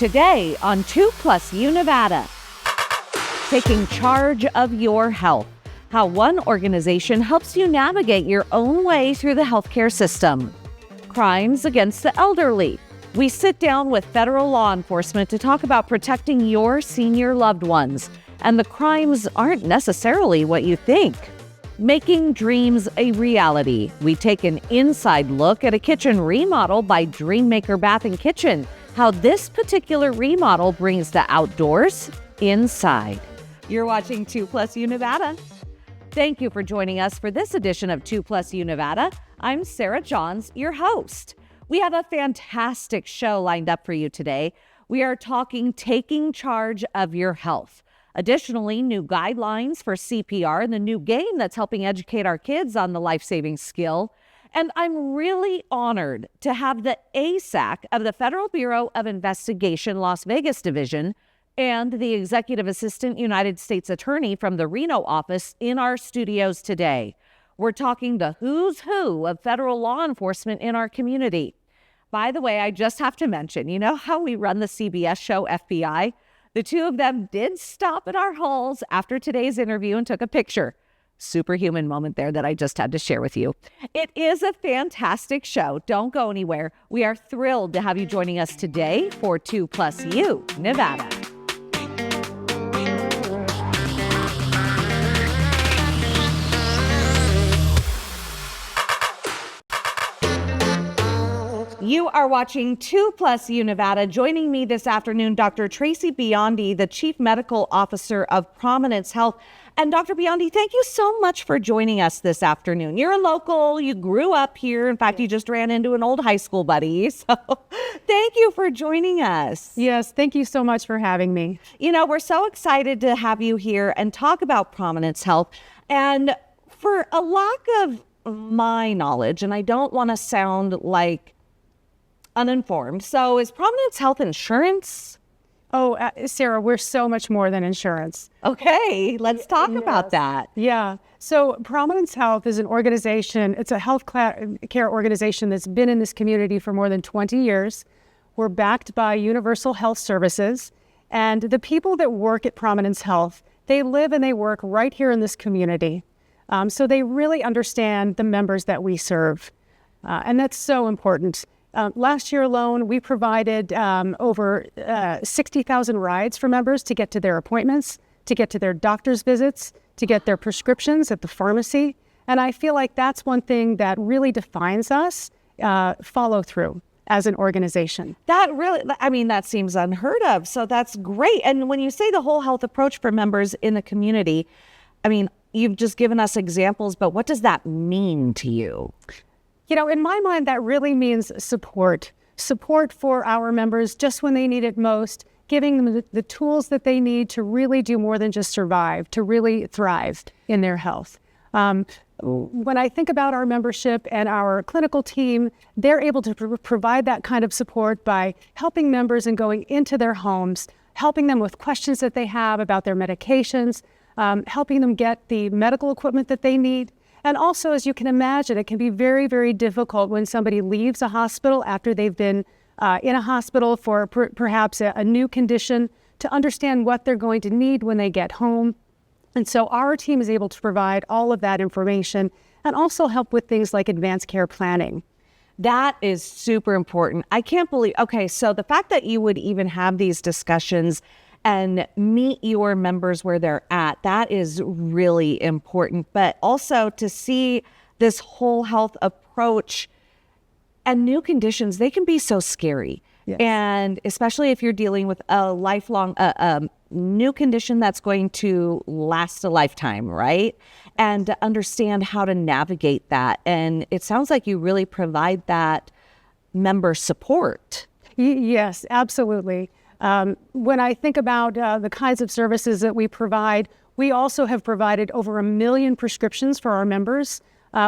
Today on 2+U Nevada, taking charge of your health, how one organization helps you navigate your own way through the healthcare system. Crimes against the elderly. We sit down with federal law enforcement to talk about protecting your senior loved ones, and the crimes aren't necessarily what you think. Making dreams a reality. We take an inside look at a kitchen remodel by DreamMaker Bath and Kitchen, how this particular remodel brings the outdoors inside. You're watching 2+U Nevada. Thank you for joining us for this edition of 2+U Nevada. I'm Sarah Johns, your host. We have a fantastic show lined up for you today. We are talking taking charge of your health. Additionally, new guidelines for CPR and the new game that's helping educate our kids on the life-saving skill. And I'm really honored to have the ASAC of the Federal Bureau of Investigation Las Vegas Division and the Executive Assistant United States Attorney from the Reno office in our studios today. We're talking the who's who of federal law enforcement in our community. By the way, I just have to mention, you know how we run the CBS show FBI? The two of them did stop at our halls after today's interview and took a picture. Superhuman moment there that I just had to share with you. It is a fantastic show. Don't go anywhere. We are thrilled to have you joining us today for 2+U Nevada. You are watching 2+U Nevada. Joining me this afternoon, Dr. Tracy Biondi, the Chief Medical Officer of Prominence Health. And Dr. Biondi, thank you so much for joining us this afternoon. You're a local, you grew up here. In fact, you just ran into an old high school buddy. So thank you for joining us. Yes, thank you so much for having me. You know, we're so excited to have you here and talk about Prominence Health. And for a lack of my knowledge, and I don't want to sound like uninformed. So is Prominence Health insurance? Oh, Sarah, we're so much more than insurance. Okay, let's talk about that. Yeah. So Prominence Health is an organization. It's a health care organization that's been in this community for more than 20 years. We're backed by Universal Health Services. And the people that work at Prominence Health, they live and they work right here in this community. So they really understand the members that we serve. And that's so important. Last year alone, we provided over 60,000 rides for members to get to their appointments, to get to their doctor's visits, to get their prescriptions at the pharmacy. And I feel like that's one thing that really defines us, follow through as an organization. That really, I mean, that seems unheard of. So that's great. And when you say the whole health approach for members in the community, I mean, you've just given us examples, but what does that mean to you? You know, in my mind, that really means support for our members just when they need it most, giving them the tools that they need to really do more than just survive, to really thrive in their health. When I think about our membership and our clinical team, they're able to provide that kind of support by helping members and going into their homes, helping them with questions that they have about their medications, helping them get the medical equipment that they need. And also, as you can imagine, it can be very, very difficult when somebody leaves a hospital after they've been in a hospital for perhaps a new condition to understand what they're going to need when they get home. And so our team is able to provide all of that information and also help with things like advanced care planning. That is super important. I can't believe, okay, so the fact that you would even have these discussions and meet your members where they're at, that is really important. But also to see this whole health approach and new conditions, they can be so scary. Yes. And especially if you're dealing with a lifelong, new condition that's going to last a lifetime, right? And to understand how to navigate that. And it sounds like you really provide that member support. Yes, absolutely. When I think about the kinds of services that we provide, we also have provided over 1 million prescriptions for our members,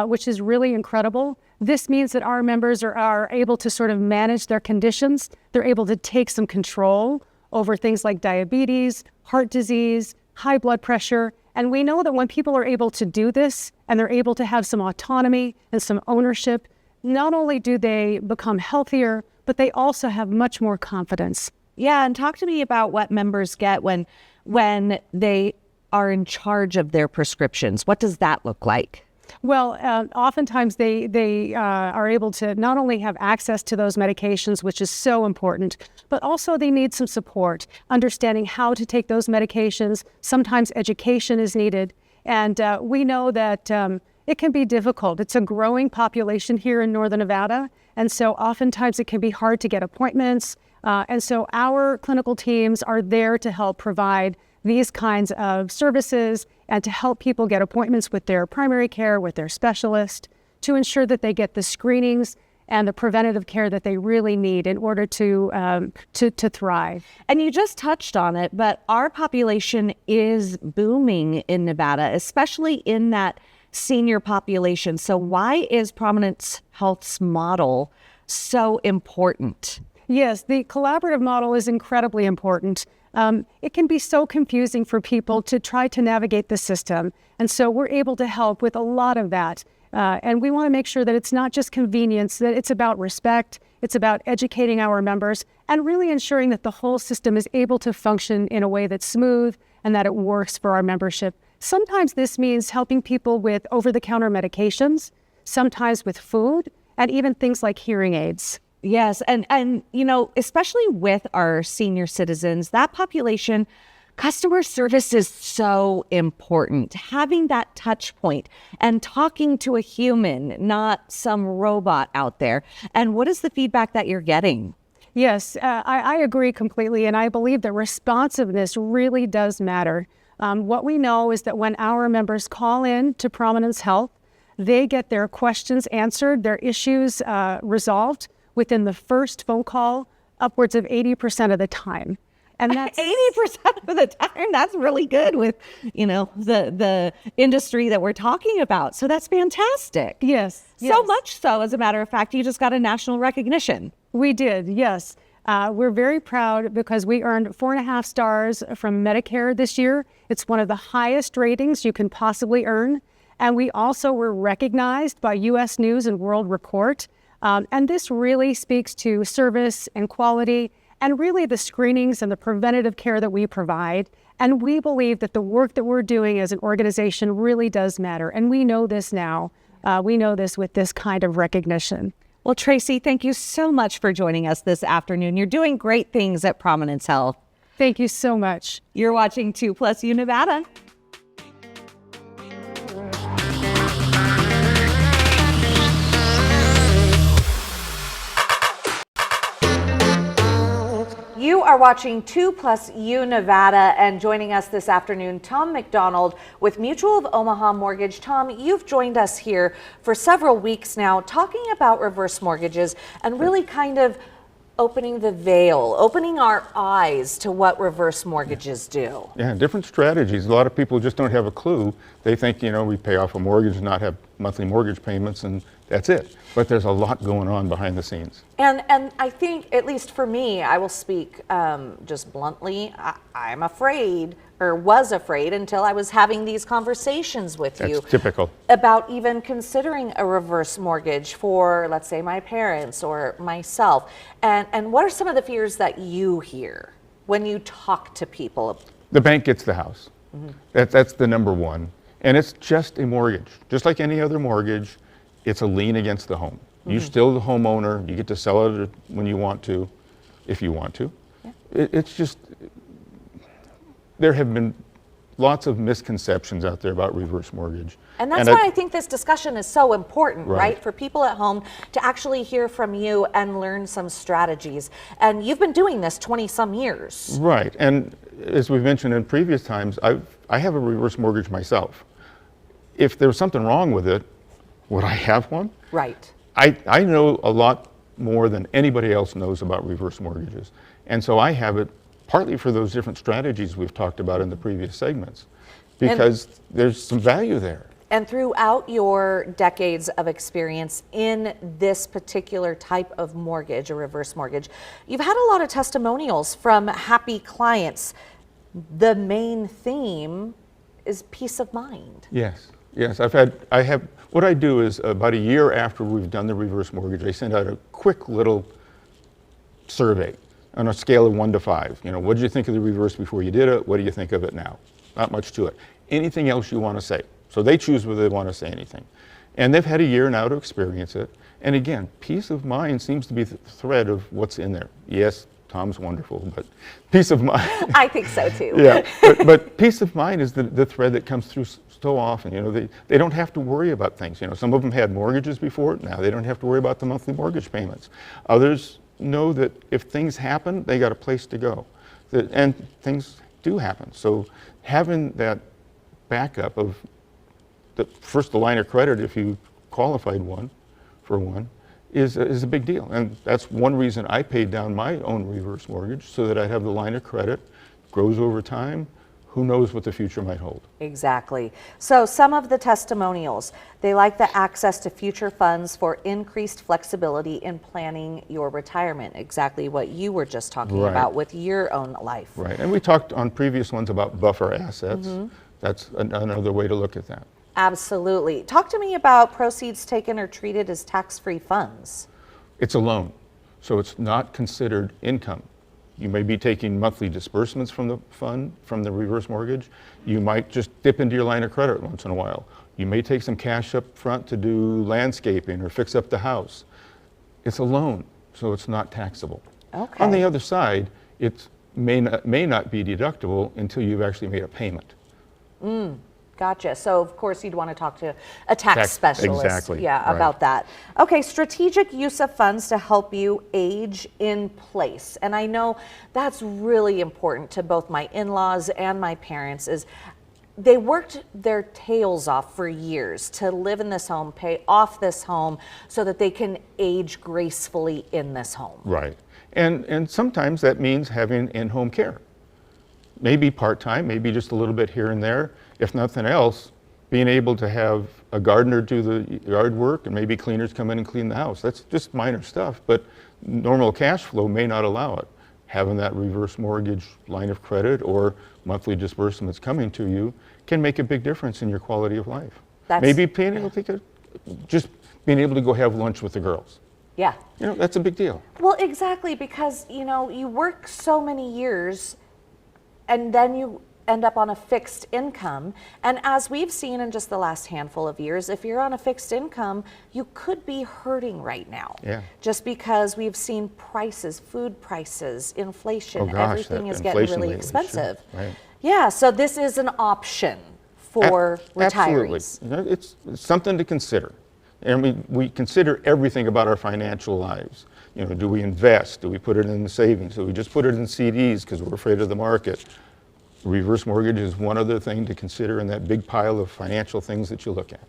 which is really incredible. This means that our members are able to sort of manage their conditions. They're able to take some control over things like diabetes, heart disease, high blood pressure. And we know that when people are able to do this and they're able to have some autonomy and some ownership, not only do they become healthier, but they also have much more confidence Yeah, and talk to me about what members get when they are in charge of their prescriptions. What does that look like? Well, oftentimes they are able to not only have access to those medications, which is so important, but also they need some support, understanding how to take those medications. Sometimes education is needed. And we know that it can be difficult. It's a growing population here in Northern Nevada. And so oftentimes it can be hard to get appointments. And so our clinical teams are there to help provide these kinds of services and to help people get appointments with their primary care, with their specialist, to ensure that they get the screenings and the preventative care that they really need in order to thrive. And you just touched on it, but our population is booming in Nevada, especially in that senior population. So why is Prominence Health's model so important? Yes, the collaborative model is incredibly important. It can be so confusing for people to try to navigate the system. And so we're able to help with a lot of that. And we want to make sure that it's not just convenience, that it's about respect, it's about educating our members, and really ensuring that the whole system is able to function in a way that's smooth and that it works for our membership. Sometimes this means helping people with over-the-counter medications, sometimes with food, and even things like hearing aids. Yes, and you know, especially with our senior citizens, that population, customer service is so important. Having that touch point and talking to a human, not some robot out there. And what is the feedback that you're getting? Yes, I agree completely, and I believe that responsiveness really does matter. What we know is that when our members call in to Prominence Health, they get their questions answered, their issues resolved within the first phone call, upwards of 80% of the time. And that's 80% of the time. That's really good with, you know, the industry that we're talking about. So that's fantastic. Yes. So much so, as a matter of fact, you just got a national recognition. We did, yes. We're very proud because we earned 4.5 stars from Medicare this year. It's one of the highest ratings you can possibly earn. And we also were recognized by U.S. News and World Report. And this really speaks to service and quality and really the screenings and the preventative care that we provide. And we believe that the work that we're doing as an organization really does matter. And we know this now. We know this with this kind of recognition. Well, Tracy, thank you so much for joining us this afternoon. You're doing great things at Prominence Health. Thank you so much. You're watching 2+U Nevada. You are watching 2+U Nevada, and joining us this afternoon, Tom MacDonald with Mutual of Omaha Mortgage. Tom, you've joined us here for several weeks now talking about reverse mortgages and really kind of opening the veil, opening our eyes to what reverse mortgages do. Yeah, different strategies. A lot of people just don't have a clue. They think, you know, we pay off a mortgage and not have monthly mortgage payments and that's it. But there's a lot going on behind the scenes. And I think, at least for me, I will speak just bluntly, I'm afraid, or was afraid until I was having these conversations with you. That's typical. About even considering a reverse mortgage for, let's say, my parents or myself. And what are some of the fears that you hear when you talk to people? The bank gets the house. Mm-hmm. That's the number one. And it's just a mortgage. Just like any other mortgage, it's a lien against the home. Mm-hmm. You're still the homeowner. You get to sell it when you want to, if you want to. Yeah. It's just, there have been lots of misconceptions out there about reverse mortgage. And that's why I think this discussion is so important, right? For people at home to actually hear from you and learn some strategies. And you've been doing this 20-some years. Right. And as we've mentioned in previous times, I have a reverse mortgage myself. If there was something wrong with it, would I have one? Right. I know a lot more than anybody else knows about reverse mortgages. And so I have it partly for those different strategies we've talked about in the previous segments, because there's some value there. And throughout your decades of experience in this particular type of mortgage, a reverse mortgage, you've had a lot of testimonials from happy clients. The main theme is peace of mind. Yes. Yes, what I do is about a year after we've done the reverse mortgage, I send out a quick little survey on a scale of 1 to 5. What did you think of the reverse before you did it? What do you think of it now? Not much to it. Anything else you want to say. So they choose whether they want to say anything. And they've had a year now to experience it. And again, peace of mind seems to be the thread of what's in there. Yes, Tom's wonderful, but peace of mind. I think so too. Yeah, but peace of mind is the thread that comes through so often. They don't have to worry about things. Some of them had mortgages before. Now they don't have to worry about the monthly mortgage payments. Others know that if things happen, they got a place to go. And things do happen. So having that backup of the line of credit, if you qualified for one, is a big deal. And that's one reason I paid down my own reverse mortgage, so that I'd have the line of credit, grows over time. Who knows what the future might hold? Exactly. So some of the testimonials, they like the access to future funds for increased flexibility in planning your retirement, exactly what you were just talking Right. about with your own life. Right, and we talked on previous ones about buffer assets. That's another way to look at that. Absolutely. Talk to me about proceeds taken or treated as tax-free funds. It's a loan, so it's not considered income. You may be taking monthly disbursements from the fund, from the reverse mortgage. You might just dip into your line of credit once in a while. You may take some cash up front to do landscaping or fix up the house. It's a loan, so it's not taxable. Okay. On the other side, it may not be deductible until you've actually made a payment. Gotcha. So of course you'd want to talk to a tax specialist. Exactly. Yeah, Right. about that. Okay, strategic use of funds to help you age in place. And I know that's really important to both my in-laws and my parents. Is they worked their tails off for years to live in this home, pay off this home so that they can age gracefully in this home. Right. And sometimes that means having in-home care. Maybe part-time, maybe just a little bit here and there. If nothing else, being able to have a gardener do the yard work and maybe cleaners come in and clean the house. That's just minor stuff, but normal cash flow may not allow it. Having that reverse mortgage line of credit or monthly disbursements coming to you can make a big difference in your quality of life. Maybe being able to just being able to go have lunch with the girls. Yeah. That's a big deal. Well, exactly, because you work so many years and then you end up on a fixed income. And as we've seen in just the last handful of years, if you're on a fixed income, you could be hurting right now. Yeah. Just because we've seen prices, food prices, inflation, Oh gosh, everything that is getting inflation really lately, sure. expensive. Right. Yeah, so this is an option for retirees. Absolutely. It's something to consider. And we consider everything about our financial lives. Do we invest? Do we put it in the savings? Do we just put it in CDs because we're afraid of the market? Reverse mortgage is one other thing to consider in that big pile of financial things that you look at.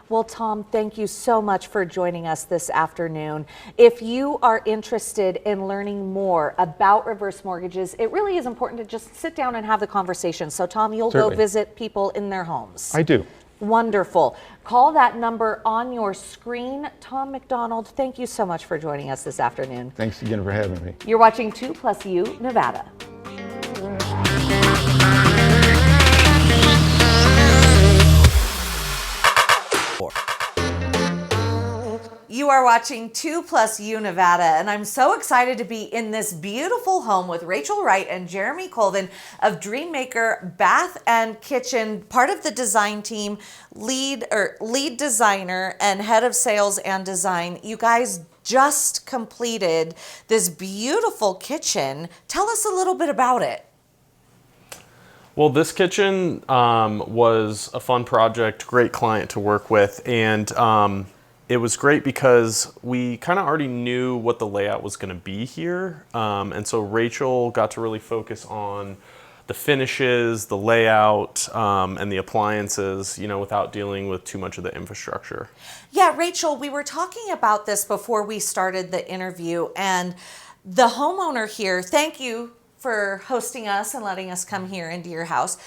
Well, Tom, thank you so much for joining us this afternoon. If you are interested in learning more about reverse mortgages, it really is important to just sit down and have the conversation. So, Tom, you'll Certainly. go visit people in their homes. I do. Wonderful. Call that number on your screen. Tom MacDonald, thank you so much for joining us this afternoon. Thanks again for having me. You're watching 2+U Nevada. You are watching 2+U Nevada, and I'm so excited to be in this beautiful home with Rachel Wright and Jeremy Colvin of DreamMaker Bath and Kitchen, part of the design team, lead designer and head of sales and design. You guys just completed this beautiful kitchen. Tell us a little bit about it. Well, this kitchen was a fun project, great client to work with, and it was great because we kind of already knew what the layout was going to be here. And so Rachel got to really focus on the finishes, the layout, and the appliances, without dealing with too much of the infrastructure. Yeah, Rachel, we were talking about this before we started the interview, and the homeowner here, thank you for hosting us and letting us come here into your house.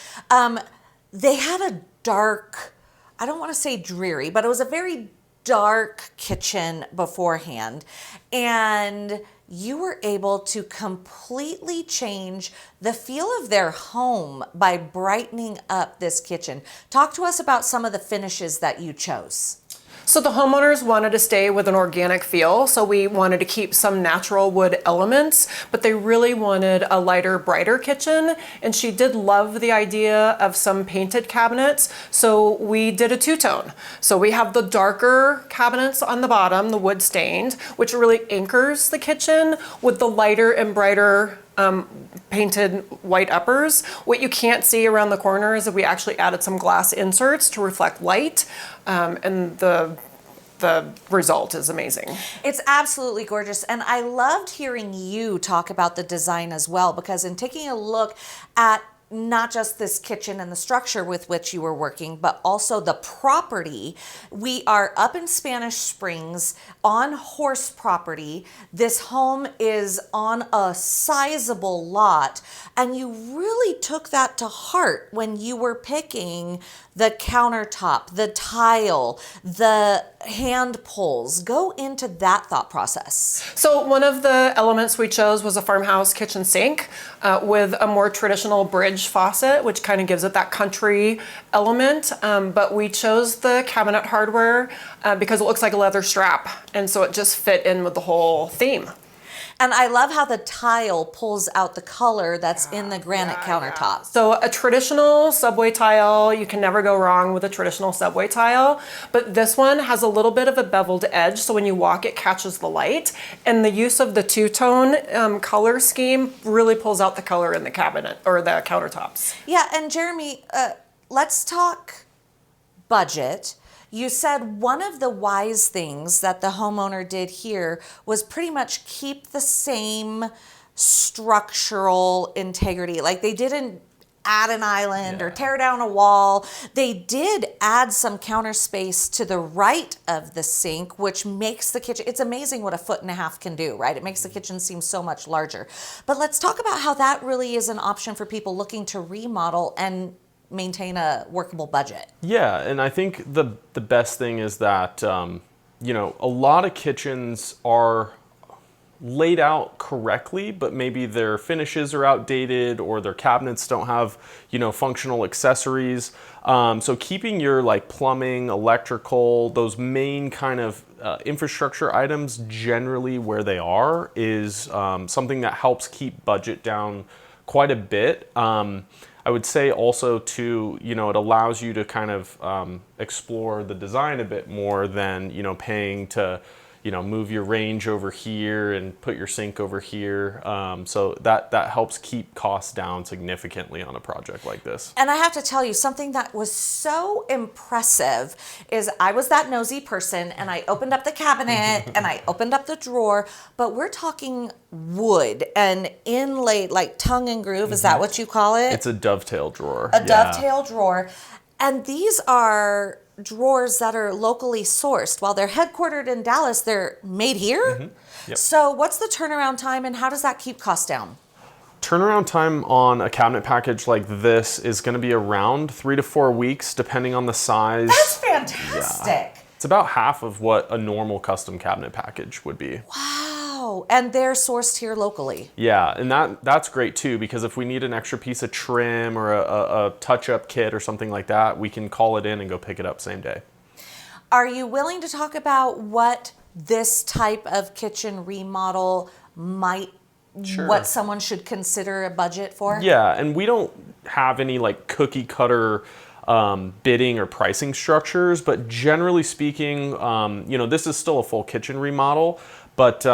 They had a dark, I don't want to say dreary, but it was a very dark kitchen beforehand, and you were able to completely change the feel of their home by brightening up this kitchen. Talk to us about some of the finishes that you chose. So the homeowners wanted to stay with an organic feel, so we wanted to keep some natural wood elements, but they really wanted a lighter, brighter kitchen, and she did love the idea of some painted cabinets, so we did a two-tone. So we have the darker cabinets on the bottom, the wood stained, which really anchors the kitchen, with the lighter and brighter painted white uppers. What you can't see around the corner is that we actually added some glass inserts to reflect light, and the result is amazing. It's absolutely gorgeous, and I loved hearing you talk about the design as well, because in taking a look at not just this kitchen and the structure with which you were working, but also the property. We are up in Spanish Springs on horse property. This home is on a sizable lot, and you really took that to heart when you were picking the countertop, the tile, the hand pulls. Go into that thought process. So one of the elements we chose was a farmhouse kitchen sink with a more traditional bridge faucet, which kind of gives it that country element. But we chose the cabinet hardware because it looks like a leather strap. And so it just fit in with the whole theme. And I love how the tile pulls out the color that's in the granite countertop. So a traditional subway tile, you can never go wrong with a traditional subway tile, but this one has a little bit of a beveled edge, so when you walk it catches the light, and the use of the two-tone color scheme really pulls out the color in the cabinet or the countertops. Yeah, and Jeremy, let's talk budget. You said one of the wise things that the homeowner did here was pretty much keep the same structural integrity. Like they didn't add an island or tear down a wall. They did add some counter space to the right of the sink, which makes the kitchen, it's amazing what a 1.5 feet can do, right? It makes the kitchen seem so much larger. But let's talk about how that really is an option for people looking to remodel and maintain a workable budget. Yeah, and I think the best thing is that you know, a lot of kitchens are laid out correctly, but maybe their finishes are outdated or their cabinets don't have, you know, functional accessories. So keeping your like plumbing, electrical, those main kind of infrastructure items generally where they are is something that helps keep budget down quite a bit. I would say also too, you know, it allows you to kind of explore the design a bit more than, you know, paying to, you know, move your range over here and put your sink over here. So that helps keep costs down significantly on a project like this. And I have to tell you, something that was so impressive is I was that nosy person and I opened up the cabinet and I opened up the drawer, but we're talking wood and inlaid, like tongue and groove. Is that what you call it? It's a dovetail drawer. A dovetail drawer. And these are drawers that are locally sourced. While they're headquartered in Dallas, they're made here. Yep. So what's the turnaround time and how does that keep costs down? Turnaround time on a cabinet package like this is going to be around 3 to 4 weeks, depending on the size. That's fantastic. Yeah. It's about half of what a normal custom cabinet package would be. Wow. And they're sourced here locally. Yeah, and that's great too, because if we need an extra piece of trim or a touch-up kit or something like that, we can call it in and go pick it up same day. Are you willing to talk about what this type of kitchen remodel might, what someone should consider a budget for? Yeah, and we don't have any like cookie cutter bidding or pricing structures, but generally speaking, you know, this is still a full kitchen remodel. But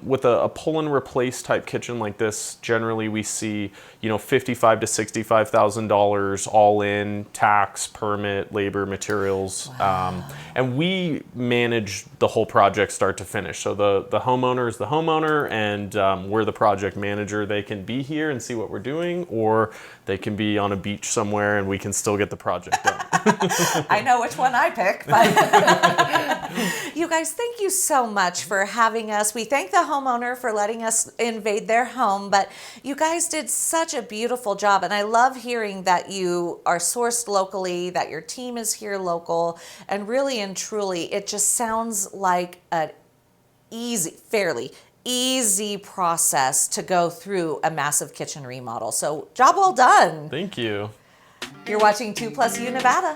with a pull and replace type kitchen like this, generally we see, you know, $55,000 to $65,000 all in, tax, permit, labor, materials, and we manage the whole project start to finish. So the homeowner is the homeowner, and we're the project manager. They can be here and see what we're doing, or they can be on a beach somewhere, and we can still get the project done. I know which one I pick, but you guys, thank you so much for having us. We thank the homeowner for letting us invade their home, but you guys did such a beautiful job, and I love hearing that you are sourced locally, that your team is here local, and really and truly, it just sounds like an fairly easy process to go through a massive kitchen remodel. So job well done. Thank you. You're watching 2+U Nevada.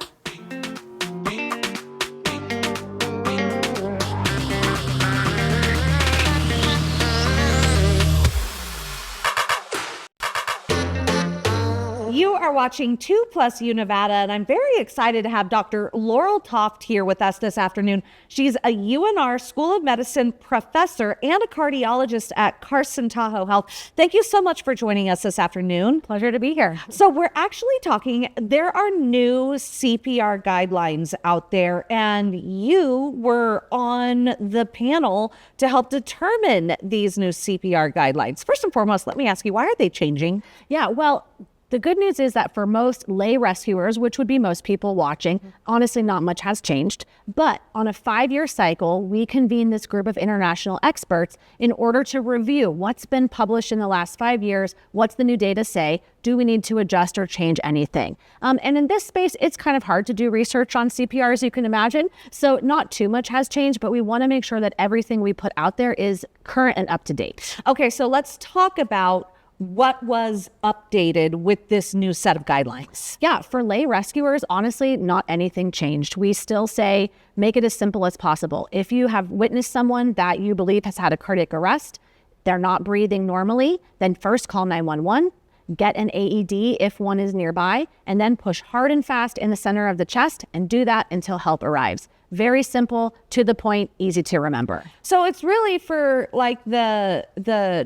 are watching 2+ Nevada, and I'm very excited to have Dr. Laurel Toft here with us this afternoon. She's a UNR School of Medicine professor and a cardiologist at Carson Tahoe Health. Thank you so much for joining us this afternoon. Pleasure to be here. So we're actually talking, there are new CPR guidelines out there, and you were on the panel to help determine these new CPR guidelines. First and foremost, let me ask you, why are they changing? Yeah, well, the good news is that for most lay rescuers, which would be most people watching, honestly, not much has changed. But on a 5-year cycle, we convene this group of international experts in order to review what's been published in the last 5 years, what's the new data say, do we need to adjust or change anything? And in this space, it's kind of hard to do research on CPR, as you can imagine. So not too much has changed, but we want to make sure that everything we put out there is current and up to date. Okay, so let's talk about what was updated with this new set of guidelines. Yeah, for lay rescuers, honestly, not anything changed. We still say make it as simple as possible. If you have witnessed someone that you believe has had a cardiac arrest, they're not breathing normally, then first call 911, get an AED if one is nearby, and then push hard and fast in the center of the chest and do that until help arrives. Very simple, to the point, easy to remember. So it's really for like the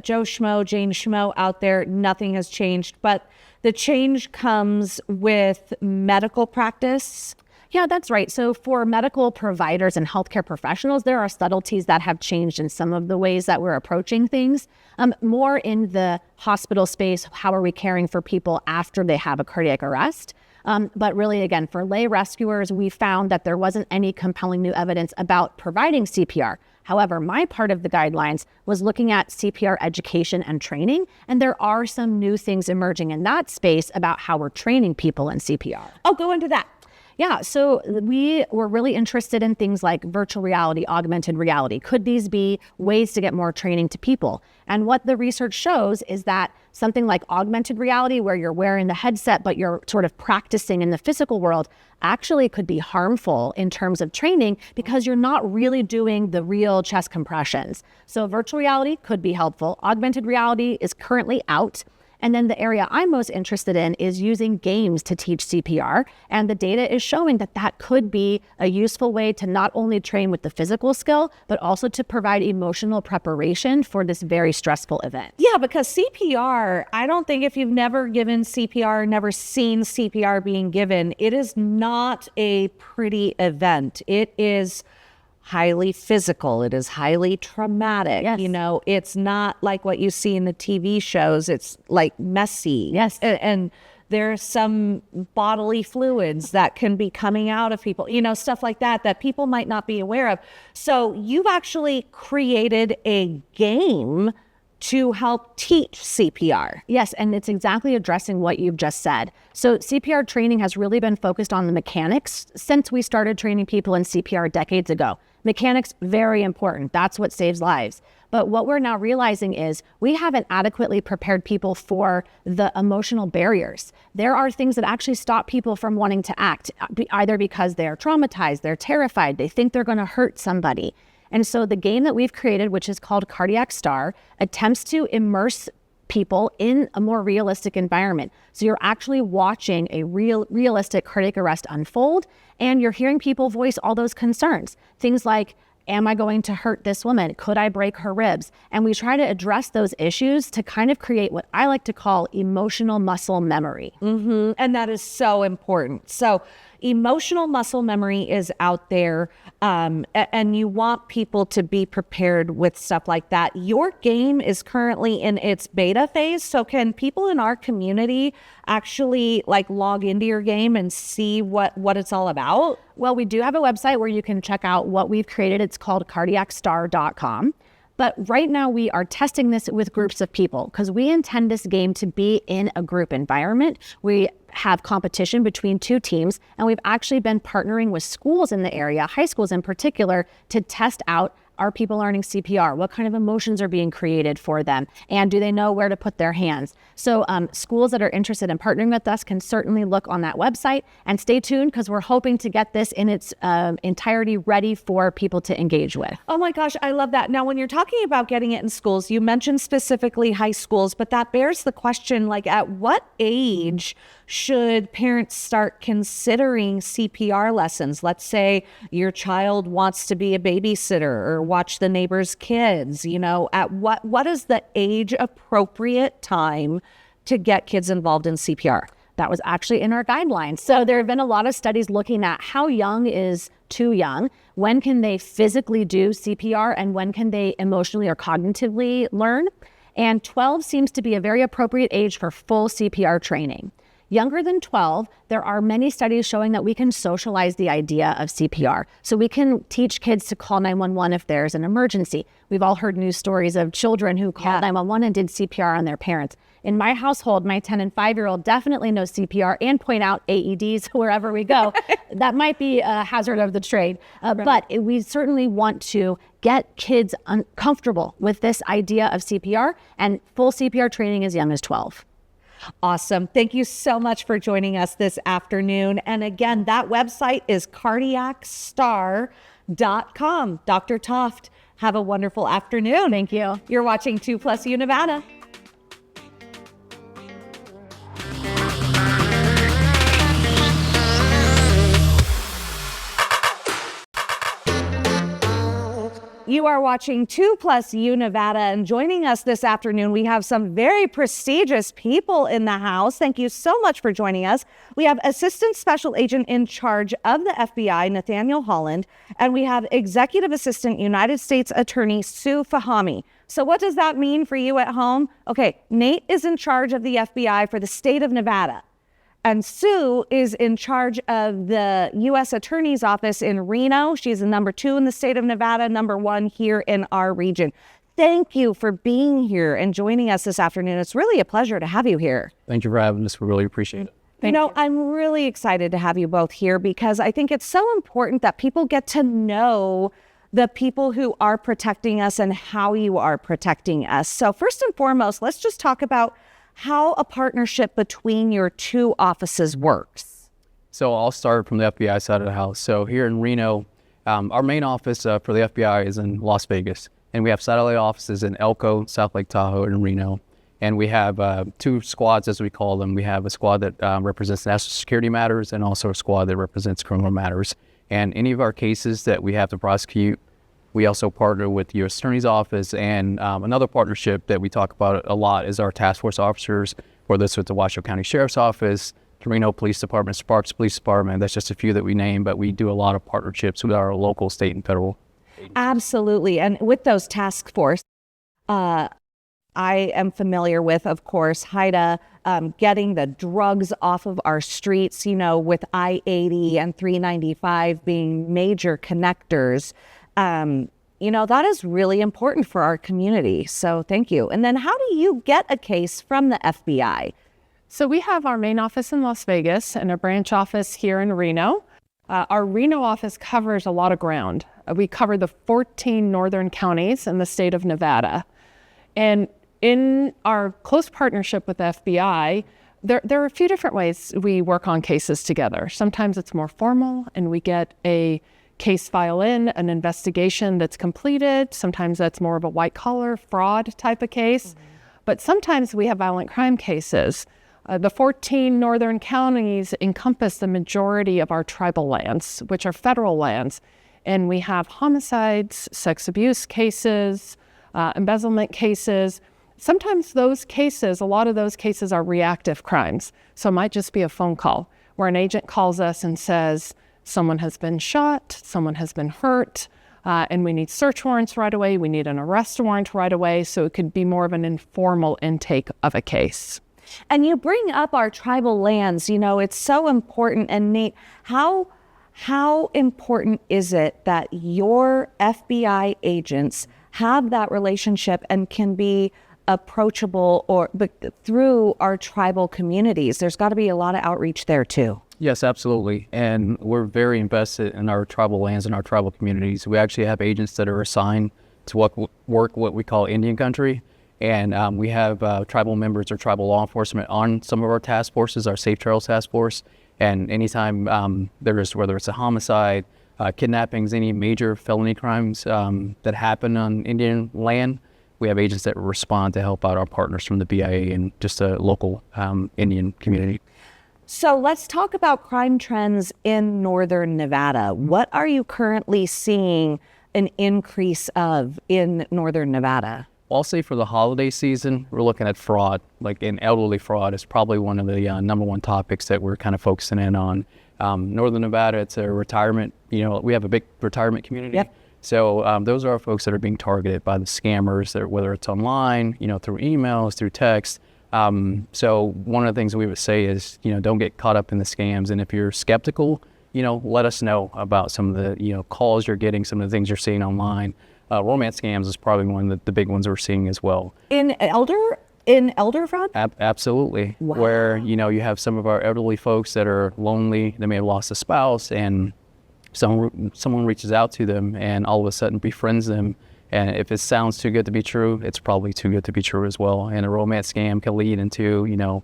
Joe Schmo, Jane Schmo out there, nothing has changed, but the change comes with medical practice. Yeah, that's right. So for medical providers and healthcare professionals, there are subtleties that have changed in some of the ways that we're approaching things. More in the hospital space, how are we caring for people after they have a cardiac arrest? But really, again, for lay rescuers, we found that there wasn't any compelling new evidence about providing CPR. However, my part of the guidelines was looking at CPR education and training, and there are some new things emerging in that space about how we're training people in CPR. Oh, go into that. Yeah, so we were really interested in things like virtual reality, augmented reality. Could these be ways to get more training to people? And what the research shows is that something like augmented reality, where you're wearing the headset, but you're sort of practicing in the physical world, actually could be harmful in terms of training because you're not really doing the real chest compressions. So virtual reality could be helpful. Augmented reality is currently out. And then the area I'm most interested in is using games to teach CPR. And the data is showing that that could be a useful way to not only train with the physical skill, but also to provide emotional preparation for this very stressful event. Yeah, because CPR, I don't think if you've never given CPR, never seen CPR being given, it is not a pretty event. It is highly physical. It is highly traumatic. Yes. You know, it's not like what you see in the TV shows. It's like messy. Yes. And there's some bodily fluids that can be coming out of people, you know, stuff like that, that people might not be aware of. So you've actually created a game to help teach CPR. Yes, and it's exactly addressing what you've just said. So CPR training has really been focused on the mechanics since we started training people in CPR decades ago. Mechanics, very important. That's what saves lives. But what we're now realizing is we haven't adequately prepared people for the emotional barriers. There are things that actually stop people from wanting to act, either because they're traumatized, they're terrified, they think they're going to hurt somebody. And so the game that we've created, which is called Cardiac Star, attempts to immerse people in a more realistic environment. So you're actually watching a realistic cardiac arrest unfold, and you're hearing people voice all those concerns. Things like, am I going to hurt this woman? Could I break her ribs? And we try to address those issues to kind of create what I like to call emotional muscle memory. Mm-hmm. And that is so important. So emotional muscle memory is out there, and you want people to be prepared with stuff like that. Your game is currently in its beta phase. So can people in our community actually like log into your game and see what it's all about? Well, we do have a website where you can check out what we've created. It's called cardiacstar.com. But right now we are testing this with groups of people because we intend this game to be in a group environment. We have competition between 2 teams, and we've actually been partnering with schools in the area, high schools in particular, to test out are people learning CPR? What kind of emotions are being created for them? And do they know where to put their hands? So schools that are interested in partnering with us can certainly look on that website, and stay tuned because we're hoping to get this in its entirety ready for people to engage with. Oh my gosh, I love that. Now, when you're talking about getting it in schools, you mentioned specifically high schools, but that bears the question, like, at what age should parents start considering CPR lessons? Let's say your child wants to be a babysitter or watch the neighbor's kids, at what is the age appropriate time to get kids involved in CPR? That was actually in our guidelines. So there have been a lot of studies looking at how young is too young, when can they physically do CPR, and when can they emotionally or cognitively learn. And 12 seems to be a very appropriate age for full CPR training. Younger than 12, there are many studies showing that we can socialize the idea of CPR. So we can teach kids to call 911 if there's an emergency. We've all heard news stories of children who called 911 and did CPR on their parents. In my household, my 10 and 5-year-old definitely knows CPR and point out AEDs wherever we go. That might be a hazard of the trade. But we certainly want to get kids comfortable with this idea of CPR, and full CPR training as young as 12. Awesome. Thank you so much for joining us this afternoon. And again, that website is cardiacstar.com. Dr. Toft, have a wonderful afternoon. Thank you. You're watching 2+ Nevada. You are watching 2+ Nevada, and joining us this afternoon, we have some very prestigious people in the house. Thank you so much for joining us. We have Assistant Special Agent in charge of the FBI, Nathaniel Holland, and we have Executive Assistant United States Attorney Sue Fahmy. So what does that mean for you at home? Okay, Nate is in charge of the FBI for the state of Nevada. And Sue is in charge of the U.S. Attorney's Office in Reno. She's the number 2 in the state of Nevada, number 1 here in our region. Thank you for being here and joining us this afternoon. It's really a pleasure to have you here. Thank you for having us. We really appreciate it. I'm really excited to have you both here because I think it's so important that people get to know the people who are protecting us and how you are protecting us. So first and foremost, let's just talk about how a partnership between your two offices works. So I'll start from the FBI side of the house. So here in Reno, our main office for the FBI is in Las Vegas, and we have satellite offices in Elko, South Lake Tahoe, and Reno. And we have 2 squads, as we call them. We have a squad that represents national security matters, and also a squad that represents criminal matters. And any of our cases that we have to prosecute, we also partner with the U.S. Attorney's Office, and another partnership that we talk about a lot is our task force officers, whether it's with the Washoe County Sheriff's Office, the Reno Police Department, Sparks Police Department. That's just a few that we name, but we do a lot of partnerships with our local, state, and federal agencies. Absolutely. And with those task force, I am familiar with, of course, HIDA, getting the drugs off of our streets, with I-80 and 395 being major connectors. That is really important for our community. So thank you. And then how do you get a case from the FBI? So we have our main office in Las Vegas and a branch office here in Reno. Our Reno office covers a lot of ground. We cover the 14 northern counties in the state of Nevada. And in our close partnership with the FBI, there are a few different ways we work on cases together. Sometimes it's more formal and we get a case file in, an investigation that's completed. Sometimes that's more of a white collar fraud type of case. Mm-hmm. But sometimes we have violent crime cases. The 14 northern counties encompass the majority of our tribal lands, which are federal lands. And we have homicides, sex abuse cases, embezzlement cases. Sometimes those cases, a lot of those cases are reactive crimes. So it might just be a phone call where an agent calls us and says, someone has been shot, someone has been hurt, and we need search warrants right away. We need an arrest warrant right away. So it could be more of an informal intake of a case. And you bring up our tribal lands, it's so important. And Nate, how important is it that your FBI agents have that relationship and can be approachable but through our tribal communities? There's got to be a lot of outreach there too. Yes, absolutely. And we're very invested in our tribal lands and our tribal communities. We actually have agents that are assigned to work what we call Indian country. And we have tribal members or tribal law enforcement on some of our task forces, our Safe Trails Task Force. And anytime there's, whether it's a homicide, kidnappings, any major felony crimes that happen on Indian land, we have agents that respond to help out our partners from the BIA and just a local Indian community. So let's talk about crime trends in Northern Nevada. What are you currently seeing an increase of in Northern Nevada? Well, I'll say for the holiday season, we're looking at fraud, like in elderly fraud is probably one of the number one topics that we're kind of focusing in on. Northern Nevada, it's a retirement, we have a big retirement community. Yep. So those are our folks that are being targeted by the scammers, whether it's online, through emails, through text. So one of the things we would say is, don't get caught up in the scams. And if you're skeptical, let us know about some of the, calls you're getting, some of the things you're seeing online. Romance scams is probably one of the big ones we're seeing as well. In elder fraud? Absolutely. Wow. Where, you have some of our elderly folks that are lonely, they may have lost a spouse, and someone reaches out to them and all of a sudden befriends them. And if it sounds too good to be true, it's probably too good to be true as well. And a romance scam can lead into,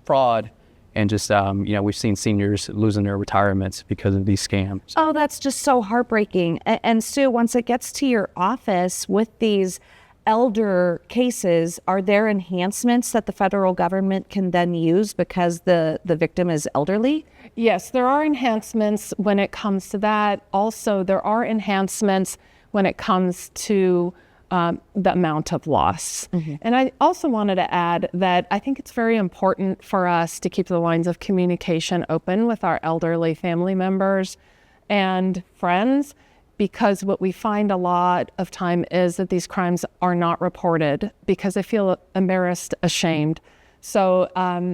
fraud. And just, we've seen seniors losing their retirements because of these scams. Oh, that's just so heartbreaking. And Sue, once it gets to your office with these elder cases, are there enhancements that the federal government can then use because the victim is elderly? Yes, there are enhancements when it comes to that. Also, there are enhancements when it comes to the amount of loss. Mm-hmm. And I also wanted to add that I think it's very important for us to keep the lines of communication open with our elderly family members and friends, because what we find a lot of time is that these crimes are not reported because they feel embarrassed, ashamed. So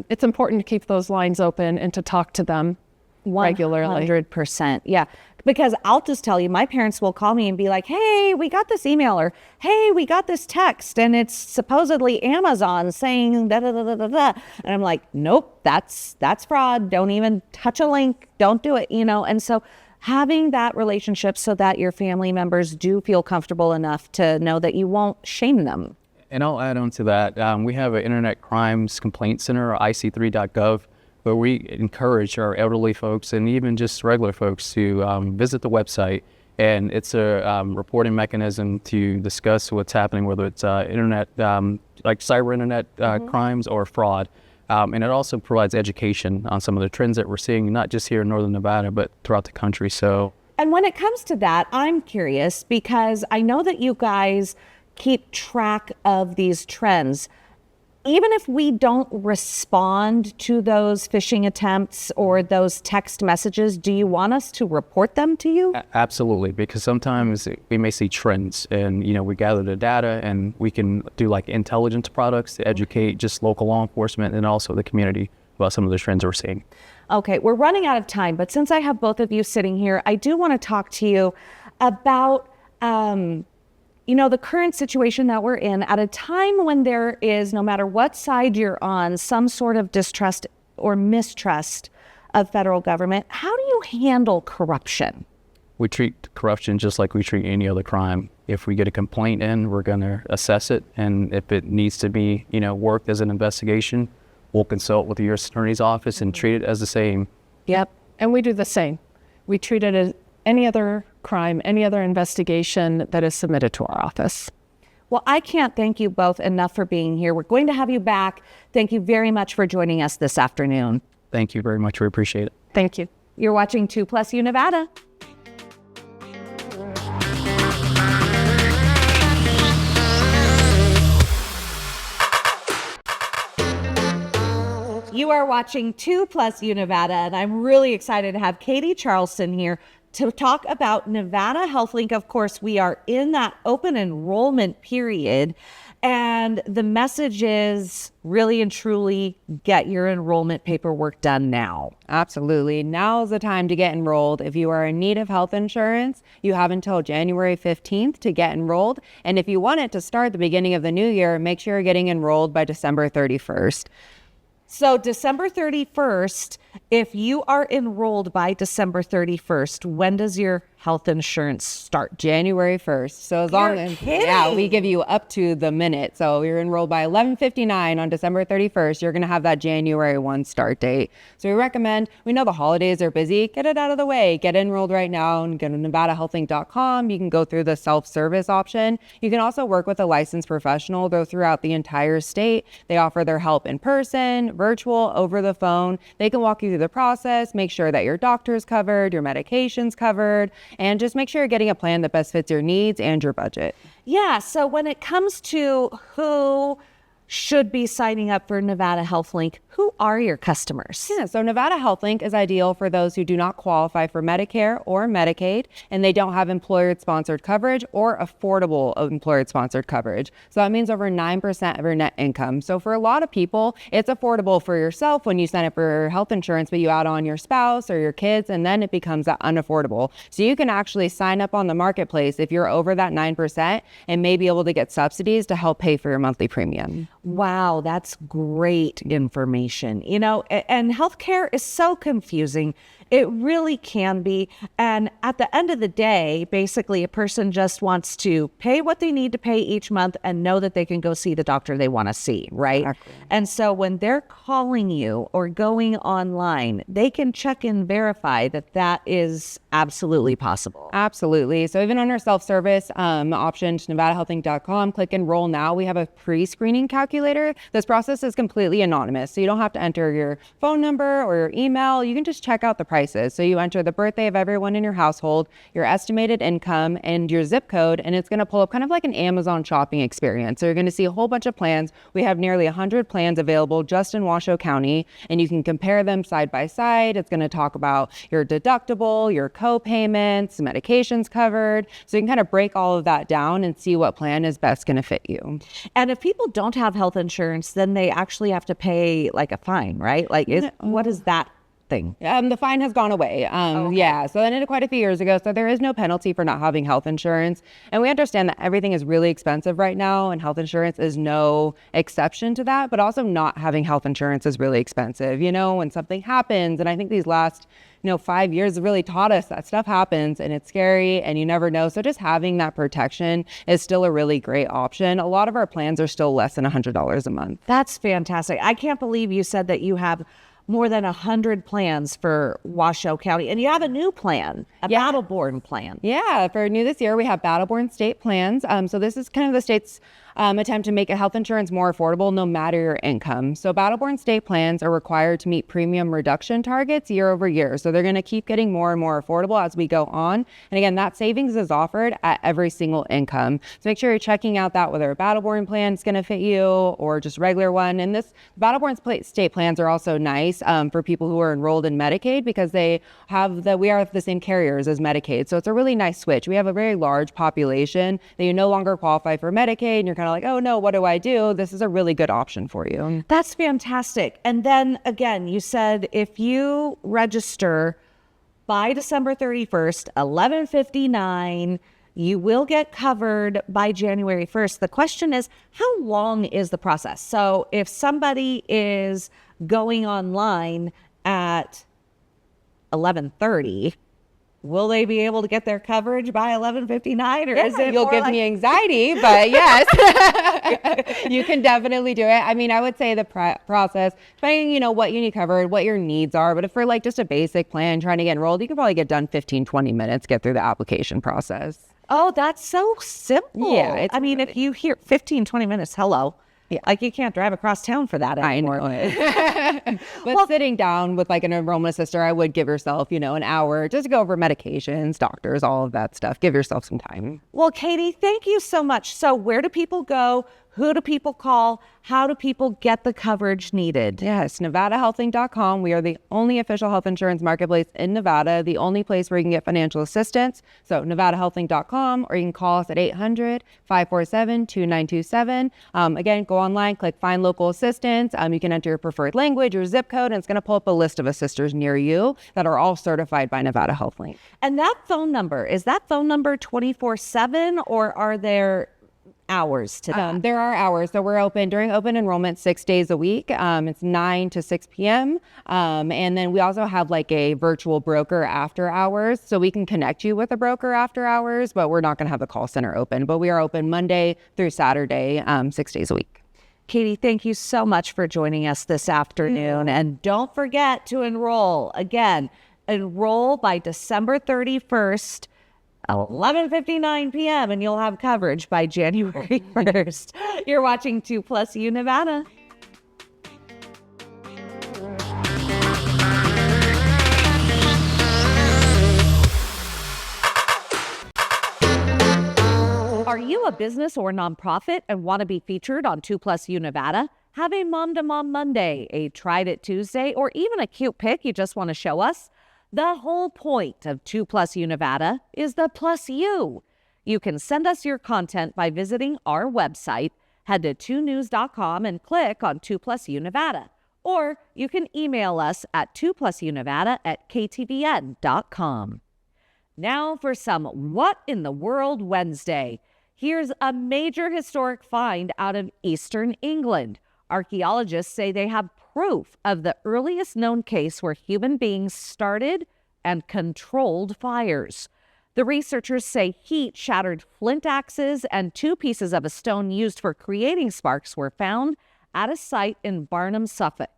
it's important to keep those lines open and to talk to them regularly. 100%. Yeah. Because I'll just tell you, my parents will call me and be like, hey, we got this email, or hey, we got this text and it's supposedly Amazon saying da da da da da da. And I'm like, nope, that's fraud. Don't even touch a link. Don't do it, And so having that relationship so that your family members do feel comfortable enough to know that you won't shame them. And I'll add on to that. We have an Internet Crimes Complaint Center, or IC3.gov, where we encourage our elderly folks and even just regular folks to visit the website. And it's a reporting mechanism to discuss what's happening, whether it's internet, like cyber internet crimes or fraud. And it also provides education on some of the trends that we're seeing, not just here in Northern Nevada, but throughout the country. So, and when it comes to that, I'm curious because I know that you guys keep track of these trends. Even if we don't respond to those phishing attempts or those text messages, do you want us to report them to you? Absolutely, because sometimes we may see trends and, we gather the data and we can do like intelligence products to educate just local law enforcement and also the community about some of the trends we're seeing. Okay, we're running out of time, but since I have both of you sitting here, I do want to talk to you about the current situation that we're in at a time when there is, no matter what side you're on, some sort of distrust or mistrust of federal government. How do you handle corruption? We treat corruption just like we treat any other crime. If we get a complaint in, we're going to assess it. And if it needs to be, worked as an investigation, we'll consult with the U.S. Attorney's Office and treat it as the same. Yep. And we do the same. We treat it as any other crime, any other investigation that is submitted to our office. Well, I can't thank you both enough for being here. We're going to have you back. Thank you very much for joining us this afternoon. Thank you very much. We appreciate it. Thank you. You're watching 2+ U Nevada. You are watching 2+ U Nevada, and I'm really excited to have Katie Charleston here to talk about Nevada HealthLink. Of course, we are in that open enrollment period, and the message is really and truly get your enrollment paperwork done now. Absolutely. Now is the time to get enrolled. If you are in need of health insurance, you have until January 15th to get enrolled. And if you want it to start the beginning of the new year, make sure you're getting enrolled by December 31st. So December 31st, if you are enrolled by December 31st, when does your health insurance start? January 1st. So as long as, yeah, we give you up to the minute. So you're enrolled by 11:59 on December 31st, you're going to have that January 1 start date. So we recommend, we know the holidays are busy, get it out of the way, get enrolled right now and go to NevadaHealthLink.com. You can go through the self-service option. You can also work with a licensed professional, though throughout the entire state. They offer their help in person, virtual, over the phone. They can walk you through the process, make sure that your doctor's covered, your medication's covered, and just make sure you're getting a plan that best fits your needs and your budget. Yeah, so when it comes to who should be signing up for Nevada Health Link, who are your customers? Yeah, so Nevada Health Link is ideal for those who do not qualify for Medicare or Medicaid, and they don't have employer-sponsored coverage or affordable employer-sponsored coverage. So that means over 9% of your net income. So for a lot of people, it's affordable for yourself when you sign up for health insurance, but you add on your spouse or your kids, and then it becomes that unaffordable. So you can actually sign up on the marketplace if you're over that 9% and may be able to get subsidies to help pay for your monthly premium. Wow, that's great information. You know, and healthcare is so confusing. It really can be. And at the end of the day, basically, a person just wants to pay what they need to pay each month and know that they can go see the doctor they want to see, right? Exactly. And so when they're calling you or going online, they can check and verify that that is absolutely possible. Absolutely. So even on our self-service option to NevadaHealthLink.com, click Enroll Now. We have a pre-screening calculator. This process is completely anonymous, so you don't have to enter your phone number or your email. You can just check out the prices. So you enter the birthday of everyone in your household, your estimated income, and your zip code, and it's going to pull up kind of like an Amazon shopping experience. So you're going to see a whole bunch of plans. We have nearly 100 plans available just in Washoe County, and you can compare them side by side. It's going to talk about your deductible, your co-payments, medications covered. So you can kind of break all of that down and see what plan is best going to fit you. And if people don't have health insurance, then they actually have to pay like a fine, right? Like, what is that thing? The fine has gone away. Yeah, so that ended quite a few years ago. So there is no penalty for not having health insurance. And we understand that everything is really expensive right now, and health insurance is no exception to that. But also not having health insurance is really expensive. You know, when something happens, and I think these last 5 years have really taught us that stuff happens and it's scary and you never know. So just having that protection is still a really great option. A lot of our plans are still less than $100 a month. That's fantastic. I can't believe you said that you have more than 100 plans for Washoe County, and you have a new plan, a Battleborn plan. Yeah, for new this year, we have Battleborn state plans. So this is kind of the state's attempt to make health insurance more affordable no matter your income. So Battleborn state plans are required to meet premium reduction targets year over year. So they're going to keep getting more and more affordable as we go on. And again, that savings is offered at every single income. So make sure you're checking out that whether a Battleborn plan is going to fit you or just regular one. And this Battleborn state plans are also nice for people who are enrolled in Medicaid because we are the same carriers as Medicaid. So it's a really nice switch. We have a very large population that you no longer qualify for Medicaid and you're kind of like, oh no, what do I do? This is a really good option for you. That's fantastic. And then again, you said if you register by December 31st, 11:59, you will get covered by January 1st. The question is, how long is the process? So if somebody is going online at 11:30, will they be able to get their coverage by 11:59, or is it you'll give me anxiety, but yes, you can definitely do it. I mean, I would say the process, depending, what you need covered, what your needs are, but if for like just a basic plan trying to get enrolled, you can probably get done 15-20 minutes, get through the application process. Oh, that's so simple. Yeah. If you hear 15-20 minutes, hello. Yeah. Like you can't drive across town for that anymore. I know it. But sitting down with like an enrollment assistant, I would give yourself, an hour just to go over medications, doctors, all of that stuff. Give yourself some time. Well, Katie, thank you so much. So where do people go? Who do people call? How do people get the coverage needed? Yes, NevadaHealthLink.com. We are the only official health insurance marketplace in Nevada, the only place where you can get financial assistance. So NevadaHealthLink.com, or you can call us at 800-547-2927. Again, go online, click Find Local Assistance. You can enter your preferred language, your zip code, and it's going to pull up a list of assisters near you that are all certified by Nevada Health Link. And that phone number, is that phone number 24/7, or are there hours to that? There are hours. So we're open during open enrollment 6 days a week. It's 9 to 6 p.m. And then we also have like a virtual broker after hours. So we can connect you with a broker after hours, but we're not going to have the call center open. But we are open Monday through Saturday, 6 days a week. Katie, thank you so much for joining us this afternoon. And don't forget to enroll. Again, enroll by December 31st. 11:59 p.m. and you'll have coverage by January 1st. You're watching 2+U Nevada. Are you a business or nonprofit and want to be featured on 2+U Nevada? Have a Mom to Mom Monday, a Tried It Tuesday, or even a cute pic you just want to show us? The whole point of 2+U Nevada is the plus you. You can send us your content by visiting our website. Head to 2news.com and click on 2+U Nevada. Or you can email us at 2+UNevada@ktvn.com. Now for some What in the World Wednesday. Here's a major historic find out of Eastern England. Archaeologists say they have proof of the earliest known case where human beings started and controlled fires. The researchers say heat shattered flint axes and 2 pieces of a stone used for creating sparks were found at a site in Barnham, Suffolk.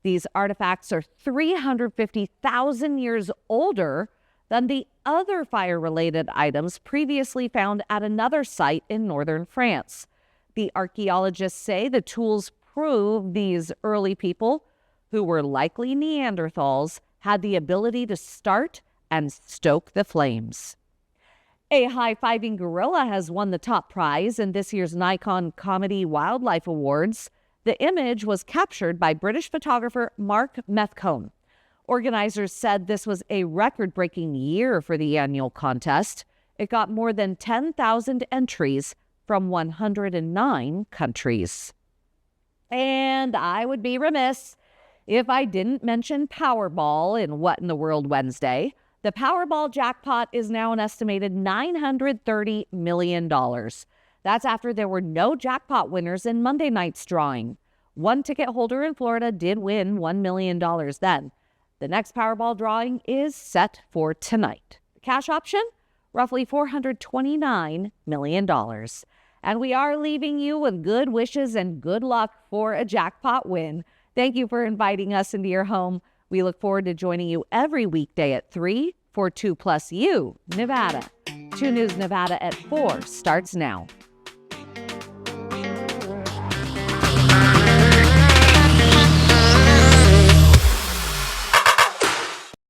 These artifacts are 350,000 years older than the other fire-related items previously found at another site in northern France. The archaeologists say the tools prove these early people, who were likely Neanderthals, had the ability to start and stoke the flames. A high-fiving gorilla has won the top prize in this year's Nikon Comedy Wildlife Awards. The image was captured by British photographer Mark Methcone. Organizers said this was a record-breaking year for the annual contest. It got more than 10,000 entries from 109 countries. And I would be remiss if I didn't mention Powerball in What in the World Wednesday. The Powerball jackpot is now an estimated $930 million. That's after there were no jackpot winners in Monday night's drawing. One ticket holder in Florida did win $1 million then. The next Powerball drawing is set for tonight. The cash option, roughly $429 million. And we are leaving you with good wishes and good luck for a jackpot win. Thank you for inviting us into your home. We look forward to joining you every weekday at 3 for 2+U Nevada. 2 News Nevada at 4 starts now.